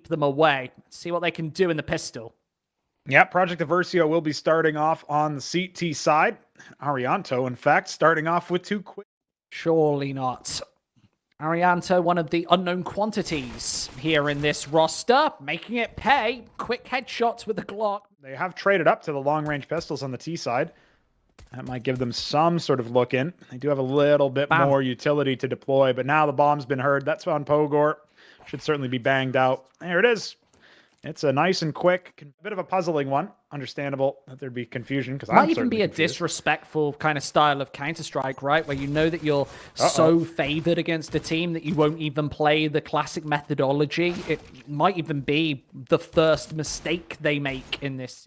keep them away. Let's see what they can do in the pistol. Yeah, Project Eversio will be starting off on the CT side. Arianto, in fact, starting off with 2 quick. Surely not. Arianto, one of the unknown quantities here in this roster, making it pay. Quick headshots with the Glock. They have traded up to the long-range pistols on the T side. That might give them some sort of look in. They do have a little bit more utility to deploy, but now the bomb's been heard. That's on Pogor. Should certainly be banged out. There it is. It's a nice and quick, a bit of a puzzling one. Understandable that there'd be confusion because might even be a disrespectful kind of style of Counter-Strike, right? Where you know that you're so favored against a team that you won't even play the classic methodology. It might even be the first mistake they make in this.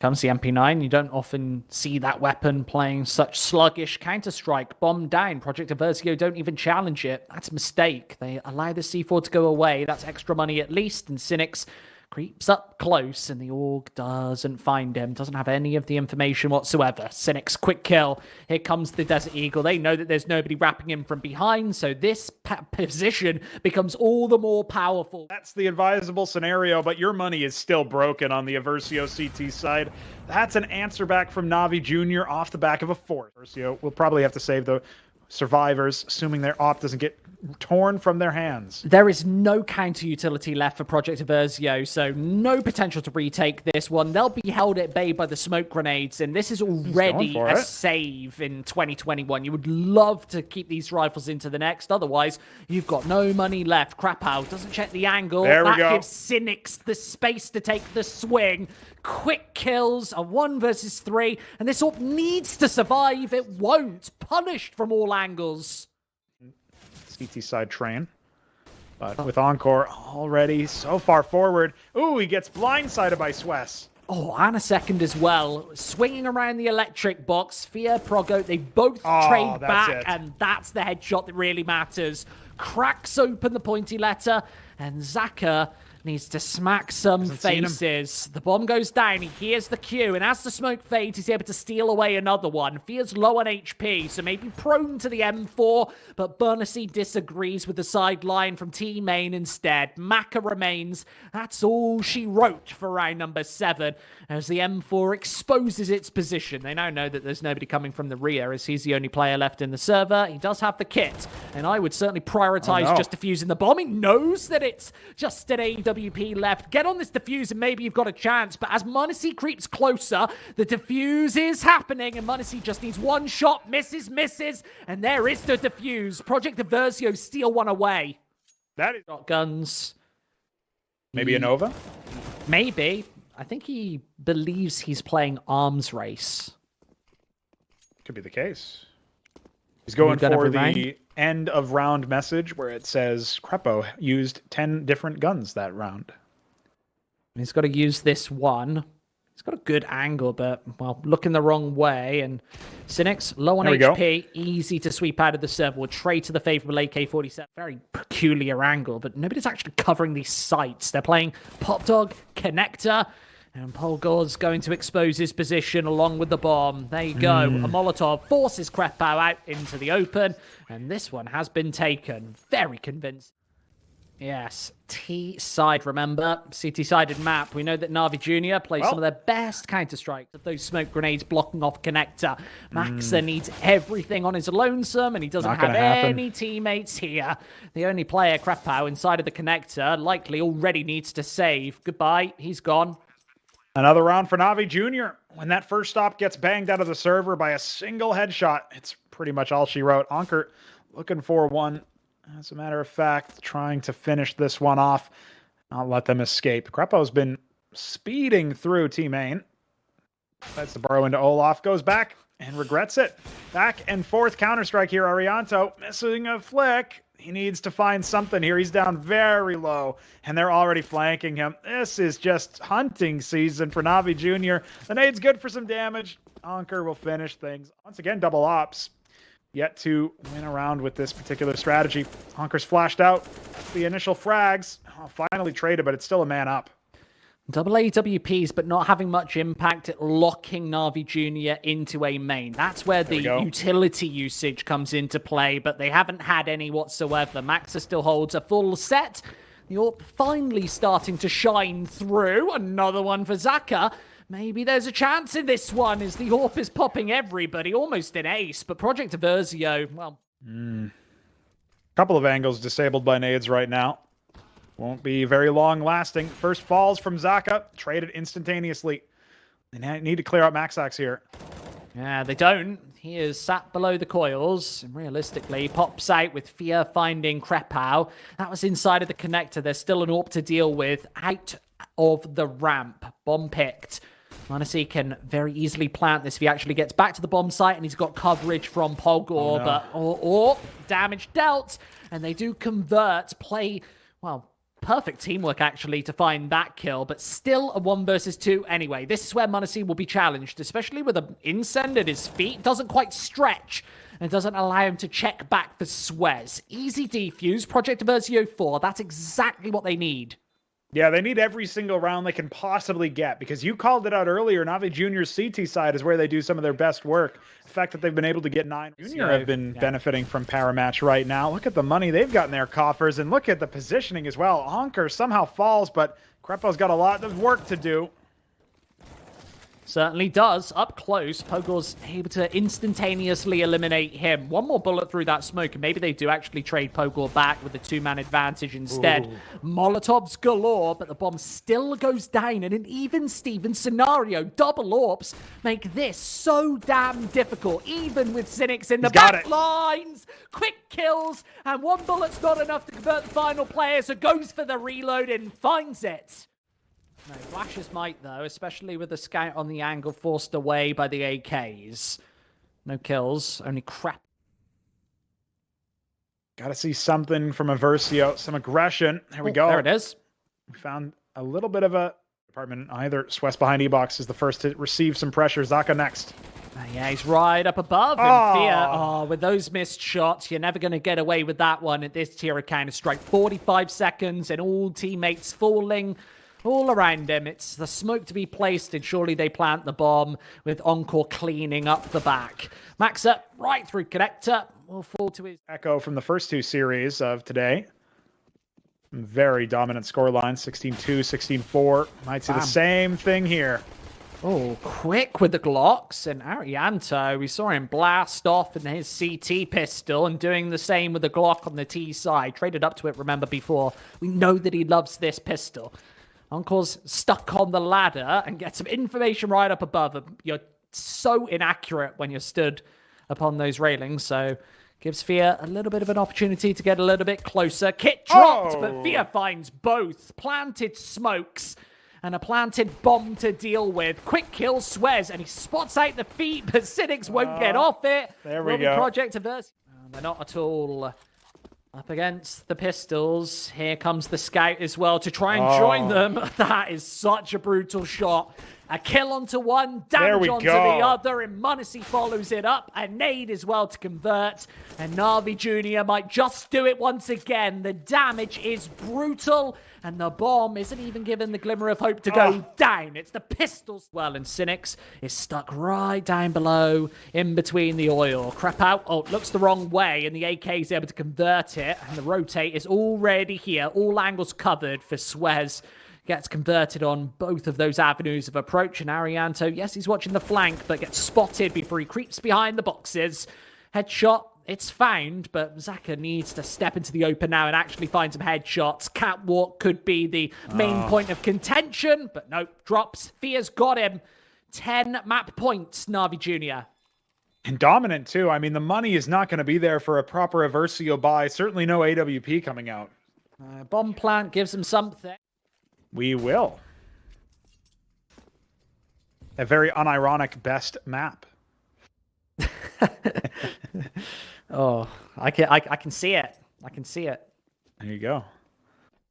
Comes the MP9. You don't often see that weapon playing such sluggish Counter-Strike. Bomb down. Project Eversio don't even challenge it. That's a mistake. They allow the C4 to go away. That's extra money at least. And Synyx creeps up close, and the org doesn't find him. Doesn't have any of the information whatsoever. Synyx, quick kill. Here comes the Desert Eagle. They know that there's nobody wrapping him from behind, so this position becomes all the more powerful. That's the advisable scenario, but your money is still broken on the Eversio CT side. That's an answer back from NAVI Junior off the back of a 4. Eversio will probably have to save the survivors, assuming their op doesn't get torn from their hands. There is no counter utility left for Project Eversio, so no potential to retake this one. They'll be held at bay by the smoke grenades, and this is already a save in 2021. You would love to keep these rifles into the next, otherwise you've got no money left. CrePoW doesn't check the angle. That gives Synyx the space to take the swing. Quick kills, a 1 versus 3, and this AWP needs to survive. It won't. Punished from all angles. CT side train. But with Aunkere already so far forward. Ooh, he gets blindsided by Swes. Oh, and a second as well. Swinging around the electric box. Fear, Progo, they both trade back, and that's the headshot that really matters. Cracks open the pointy letter, and Xaka needs to smack some faces. The bomb goes down. He hears the cue, and as the smoke fades, he's able to steal away another one. Fear's low on HP, so maybe prone to the M4, but Bernassi disagrees with the sideline from T main instead. Maka remains. That's all she wrote for round number 7, as the M4 exposes its position. They now know that there's nobody coming from the rear, as he's the only player left in the server. He does have the kit, and I would certainly prioritize just defusing the bomb. He knows that it's just an AWP left. Get on this defuse and maybe you've got a chance. But as Bernassi creeps closer, the defuse is happening, and Bernassi just needs one shot. Misses, and there is the defuse. Project Eversio steal one away. That is shotguns. Maybe a Nova? Maybe. I think he believes he's playing arms race. Could be the case. He's going for the end of round message where it says CrePoW used 10 different guns that round. He's got to use this one. He's got a good angle, but, well, looking the wrong way. And Synyx, low on HP, easy to sweep out of the server. Will trade to the favorable AK-47. Very peculiar angle, but nobody's actually covering these sites. They're playing Pop Dog, Connector, and Pogor's going to expose his position along with the bomb. There you go. A Molotov forces CrePoW out into the open, and this one has been taken. Very convincing. Yes, T-side, remember? CT-sided map. We know that NAVI Junior plays some of their best Counter-Strike of those smoke grenades blocking off Connector. Maxa needs everything on his lonesome, and he doesn't have any teammates here. The only player, CrePoW, inside of the Connector, likely already needs to save. Goodbye, he's gone. Another round for NAVI Junior. When that first stop gets banged out of the server by a single headshot, it's pretty much all she wrote. Aunkere looking for one. As a matter of fact, trying to finish this one off. Not let them escape. CrePoW's been speeding through T main. That's the burrow into Olaf. Goes back and regrets it. Back and forth Counter-Strike here. Arianto missing a flick. He needs to find something here. He's down very low, and they're already flanking him. This is just hunting season for NAVI Junior. The nade's good for some damage. Aunkere will finish things. Once again, double ops. Yet to win around with this particular strategy. Aunkere's flashed out. The initial frags. Finally traded, but it's still a man up. Double AWPs, but not having much impact at locking NAVI Junior into a main. That's where the utility usage comes into play, but they haven't had any whatsoever. Maxa still holds a full set. You're finally starting to shine through. Another one for Xaka. Maybe there's a chance in this one as the AWP is popping everybody. Almost an ace, but Project Eversio, well... Couple of angles disabled by nades right now. Won't be very long lasting. First falls from Xaka, traded instantaneously. They need to clear out Maxaxe here. Yeah, they don't. He is sat below the coils, and realistically, pops out with Fear finding CrePoW. That was inside of the connector. There's still an AWP to deal with out of the ramp. Bomb picked. m0NESY can very easily plant this if he actually gets back to the bomb site, and he's got coverage from Pogor, but damage dealt, and they do convert, play, well, perfect teamwork, actually, to find that kill, but still a 1 versus 2 anyway. This is where m0NESY will be challenged, especially with an incend at his feet. Doesn't quite stretch, and doesn't allow him to check back for Swes. Easy defuse, Project Eversio 4. That's exactly what they need. Yeah, they need every single round they can possibly get, because you called it out earlier, NAVI Junior's CT side is where they do some of their best work. The fact that they've been able to get 9 Junior have been benefiting from Paramatch right now. Look at the money they've got in their coffers, and look at the positioning as well. Aunkere somehow falls, but CrePoW's got a lot of work to do. Certainly does. Up close, Pogor's able to instantaneously eliminate him. One more bullet through that smoke, and maybe they do actually trade Pogor back with a 2-man advantage instead. Molotovs galore, but the bomb still goes down in an even-Steven scenario. Double AWPs make this so damn difficult, even with Synyx in the back lines. Quick kills, and 1 bullet's not enough to convert the final player, so goes for the reload and finds it. No, flashes might, though, especially with the scout on the angle forced away by the AKs. No kills, only crap. Gotta see something from Eversio, some aggression. There we go. There it is. We found a little bit of a department either. Swes behind E-Box is the first to receive some pressure. Xaka next. Yeah, he's right up above in Fear. With those missed shots, you're never going to get away with that one at this tier of Counter-Strike. 45 seconds and all teammates falling all around him. It's the smoke to be placed, and surely they plant the bomb with Aunkere cleaning up the back. Maxaxe right through connector. Will fall to his echo from the first 2 series of today. Very dominant scoreline, 16-2, 16-4. Might see the same thing here. Oh, quick with the Glocks, and Arianto, we saw him blast off in his CT pistol and doing the same with the Glock on the T side. Traded up to it, remember, before. We know that he loves this pistol. Aunkre's stuck on the ladder and gets some information right up above him. You're so inaccurate when you're stood upon those railings, so gives Fear a little bit of an opportunity to get a little bit closer. Kit dropped, but Fear finds both. Planted smokes and a planted bomb to deal with. Quick kill Swes, and he spots out the feet, but Synyx won't get off it. There we go. Project Eversio. They're not at all up against the pistols. Here comes the scout as well to try and join them. That is such a brutal shot. A kill onto one, damage onto the other, and m0NESY follows it up. A nade as well to convert, and NAVI Junior might just do it once again. The damage is brutal, and the bomb isn't even given the glimmer of hope to go down. It's the pistols. Well, and Synyx is stuck right down below, in between the oil. CrePoW, looks the wrong way, and the AK is able to convert it, and the rotate is already here. All angles covered for Swes. Gets converted on both of those avenues of approach, and Arianto, yes, he's watching the flank, but gets spotted before he creeps behind the boxes. Headshot, it's found, but Xaka needs to step into the open now and actually find some headshots. Catwalk could be the main point of contention, but no, drops. Fear's got him. 10 map points, NAVI Junior. And dominant, too. I mean, the money is not going to be there for a proper Eversio buy. Certainly no AWP coming out. Bomb plant gives him something. We will. A very unironic best map. I can see it. I can see it. There you go.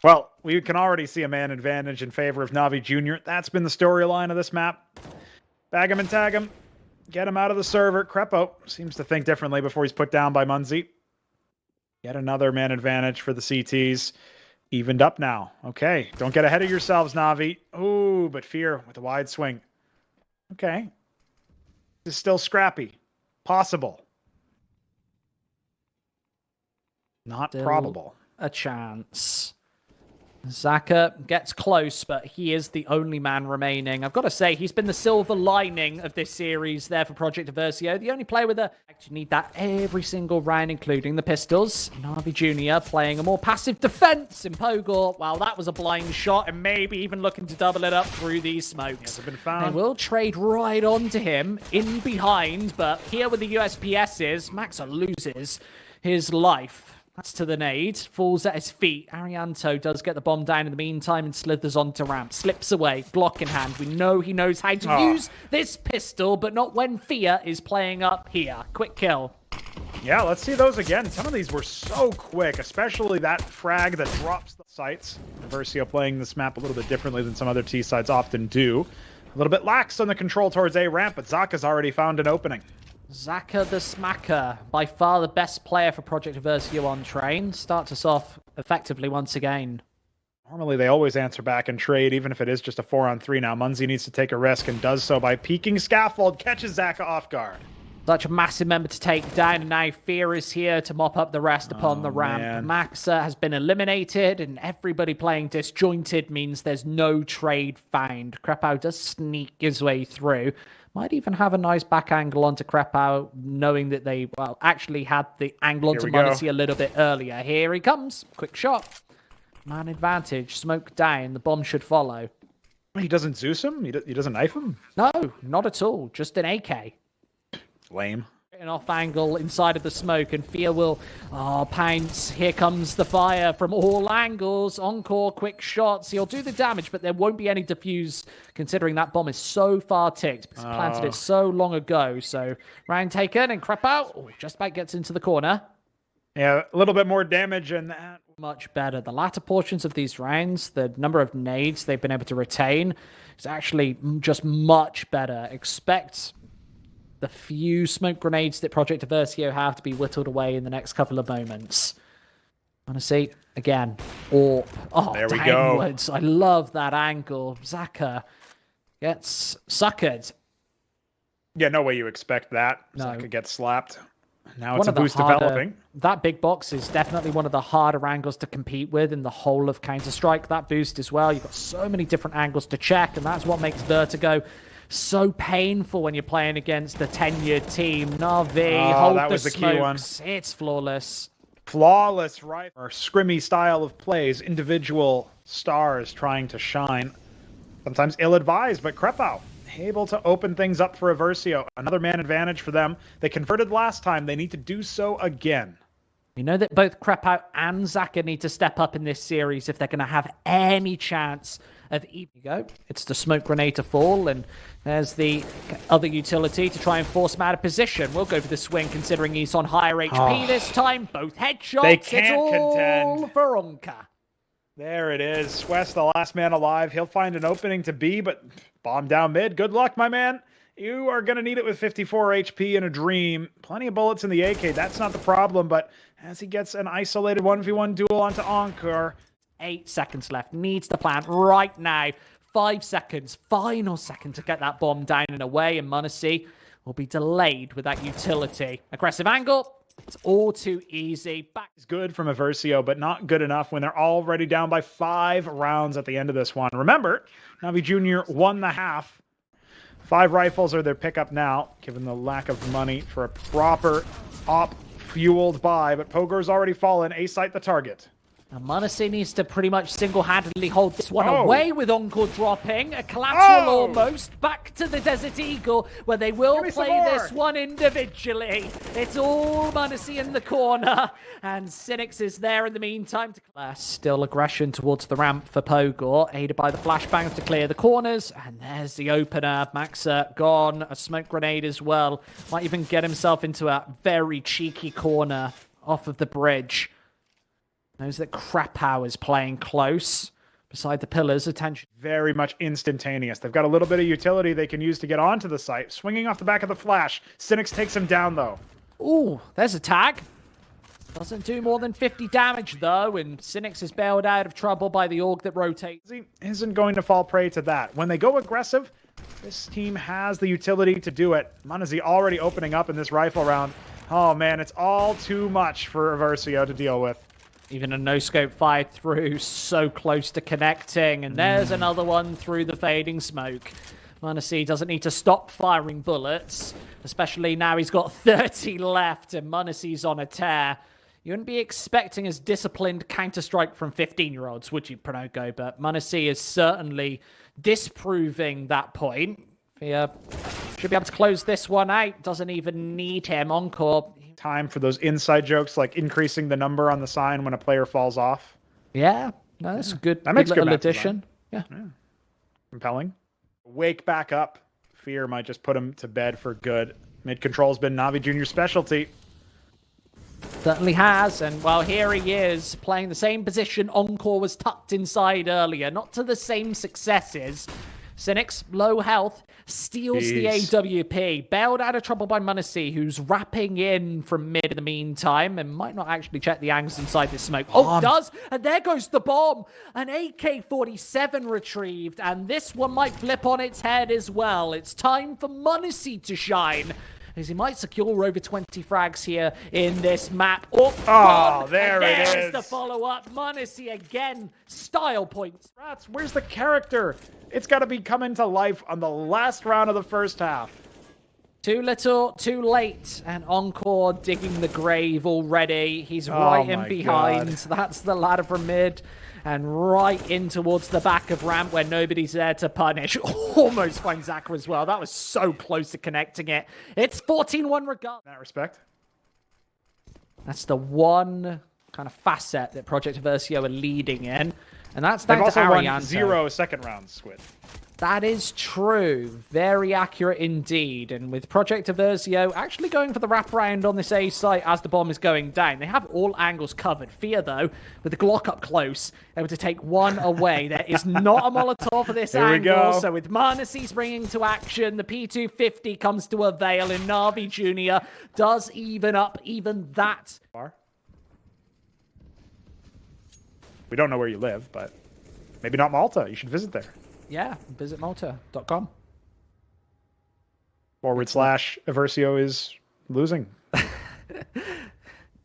Well, we can already see a man advantage in favor of NAVI Junior. That's been the storyline of this map. Bag him and tag him. Get him out of the server. CrePoW seems to think differently before he's put down by m0NESY. Yet another man advantage for the CTs. Evened up now. Okay, don't get ahead of yourselves, NAVI. Ooh, but Fear with a wide swing. Okay. This is still scrappy. Possible. Not probable. A chance. Xaka gets close, but he is the only man remaining. I've got to say, he's been the silver lining of this series there for Project Eversio. The only player with a... Actually need that every single round, including the pistols. NAVI Junior playing a more passive defense in Pogor. Well, that was a blind shot, and maybe even looking to double it up through these smokes. Been found. They will trade right onto him in behind, but here with the USPSs, Maxa loses his life. That's to the nade. Falls at his feet. Arianto does get the bomb down in the meantime and slithers onto ramp. Slips away. Glock in hand. We know he knows how to use this pistol, but not when Fia is playing up here. Quick kill. Yeah, let's see those again. Some of these were so quick, especially that frag that drops the sights. Eversio playing this map a little bit differently than some other T sides often do. A little bit lax on the control towards A ramp, but Xaka's already found an opening. Xaka the Smacker, by far the best player for Project Eversio on train, starts us off effectively once again. Normally they always answer back and trade, even if it is just a 4-on-3 now. Munzi needs to take a risk and does so by peeking scaffold, catches Xaka off guard. Such a massive member to take down, and now Fear is here to mop up the rest upon the ramp. Man. Maxa has been eliminated, and everybody playing disjointed means there's no trade found. CrePoW does sneak his way through. Might even have a nice back angle onto CrePoW, knowing that they, well, actually had the angle onto Munzi a little bit earlier. Here he comes. Quick shot. Man advantage. Smoke down. The bomb should follow. He doesn't Zeus him? He doesn't knife him? No, not at all. Just an AK. Lame. An off angle inside of the smoke, and Fear will pounce. Here comes the fire from all angles. Encore, quick shots. He'll do the damage, but there won't be any defuse considering that bomb is so far ticked because he planted it so long ago. So round taken, and CrePoW just about gets into the corner. Yeah, a little bit more damage and that. Much better. The latter portions of these rounds, the number of nades they've been able to retain is actually just much better. Expect the few smoke grenades that Project Eversio have to be whittled away in the next couple of moments. Want to see again? Or there we downwards. Go. I love that angle. Xaka gets suckered. Yeah, no way you expect that. No. Xaka gets slapped. Now it's a boost developing. That big box is definitely one of the harder angles to compete with in the whole of Counter-Strike. That boost as well. You've got so many different angles to check, and that's what makes Vertigo so painful when you're playing against a tenured team. Navi, hold that was the key one. It's flawless. Flawless, right? Or scrimmy style of plays, individual stars trying to shine. Sometimes ill-advised, but CrePoW able to open things up for Eversio. Another man advantage for them. They converted last time. They need to do so again. You know that both CrePoW and Xaka need to step up in this series if they're going to have any chance of... Here you go. It's the smoke grenade to fall, and there's the other utility to try and force him out of position. We'll go for the swing, considering he's on higher HP this time. Both headshots. They can't it's all contend. for Aunkere. There it is. Swes, the last man alive. He'll find an opening to B, but bomb down mid. Good luck, my man. You are going to need it with 54 HP in a dream. Plenty of bullets in the AK. That's not the problem, but as he gets an isolated 1v1 duel onto Aunkere. 8 seconds left. Needs to plant right now. 5 seconds. Final second to get that bomb down and away, and m0NESY will be delayed with that utility. Aggressive angle. It's all too easy. Back is good from Eversio, but not good enough when they're already down by 5 rounds at the end of this one. Remember, NAVI Junior won the half. 5 rifles are their pickup now, given the lack of money for a proper op fueled buy. But Pogor's already fallen. A-site the target. m0NESY needs to pretty much single-handedly hold this one away with Encore dropping. A collateral almost. Back to the Desert Eagle, where they will play this one individually. It's all m0NESY in the corner, and Synyx is there in the meantime. Still aggression towards the ramp for Pogor, aided by the flashbangs to clear the corners, and there's the opener. Maxa gone. A smoke grenade as well. Might even get himself into a very cheeky corner off of the bridge. Knows that CrePoW is playing close beside the pillars. Attention. Very much instantaneous. They've got a little bit of utility they can use to get onto the site. Swinging off the back of the flash. Synyx takes him down, though. Ooh, there's a tag. Doesn't do more than 50 damage, though, and Synyx is bailed out of trouble by the org that rotates. He isn't going to fall prey to that. When they go aggressive, this team has the utility to do it. m0NESY already opening up in this rifle round. Oh, man, it's all too much for Eversio to deal with. Even a no-scope fired through, so close to connecting. And there's another one through the fading smoke. m0NESY doesn't need to stop firing bullets, especially now he's got 30 left and m0NESY's on a tear. You wouldn't be expecting as disciplined Counter-Strike from 15-year-olds, would you, Pronogo? But m0NESY is certainly disproving that point. Fia should be able to close this one out. Doesn't even need him. Aunkere. Time for those inside jokes, like increasing the number on the sign when a player falls off. Yeah, no, that's a good, that makes little good addition. Yeah. Compelling. Wake back up. Fear might just put him to bed for good. Mid control's been NAVI Junior's specialty. Certainly has, and well, here he is, playing the same position Aunkere was tucked inside earlier. Not to the same successes. Synyx, low health, steals the AWP. Bailed out of trouble by m0NESY, who's wrapping in from mid in the meantime, and might not actually check the angles inside this smoke. Oh, does, and there goes the bomb. An AK-47 retrieved, and this one might flip on its head as well. It's time for m0NESY to shine, as he might secure over 20 frags here in this map. Oh, there it is. There's the follow-up. m0NESY again. Style points. Rats, where's the character? It's got to be coming to life on the last round of the first half. Too little, too late. And Aunkere digging the grave already. He's right in behind. God. That's the ladder from mid. And right in towards the back of ramp where nobody's there to punish. Almost finds Xaka as well. That was so close to connecting it. It's 14-1 regard. In that respect. That's the one kind of facet that Project Eversio are leading in. And that's down They've also to won Arianto. 0 second rounds, Squid. That is true. Very accurate indeed. And with Project Eversio actually going for the wraparound on this A site as the bomb is going down. They have all angles covered. Fear, though, with the Glock up close, able to take one away. There is not a Molotov for this angle. So with m0NESY springing to action, the P250 comes to avail, and NAVI Junior does even up even that. We don't know where you live, but maybe not Malta. You should visit there. Yeah, visit malta.com. / Eversio is losing.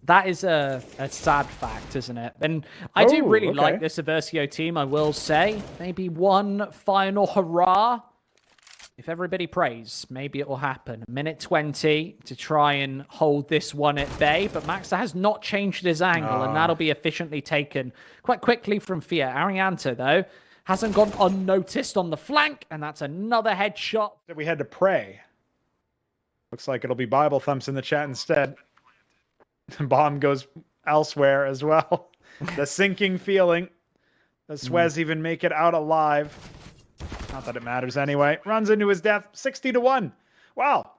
That is a sad fact, isn't it? And I do really like this Eversio team, I will say. Maybe one final hurrah. If everybody prays, maybe it will happen. Minute 20 to try and hold this one at bay. But Maxaxe has not changed his angle, and that'll be efficiently taken quite quickly from Fear. Arianto, though, hasn't gone unnoticed on the flank, and that's another headshot. We had to pray. Looks like it'll be Bible thumps in the chat instead. Bomb goes elsewhere as well. The sinking feeling. Does Swes even make it out alive? Not that it matters anyway. Runs into his death, 60-1. Wow.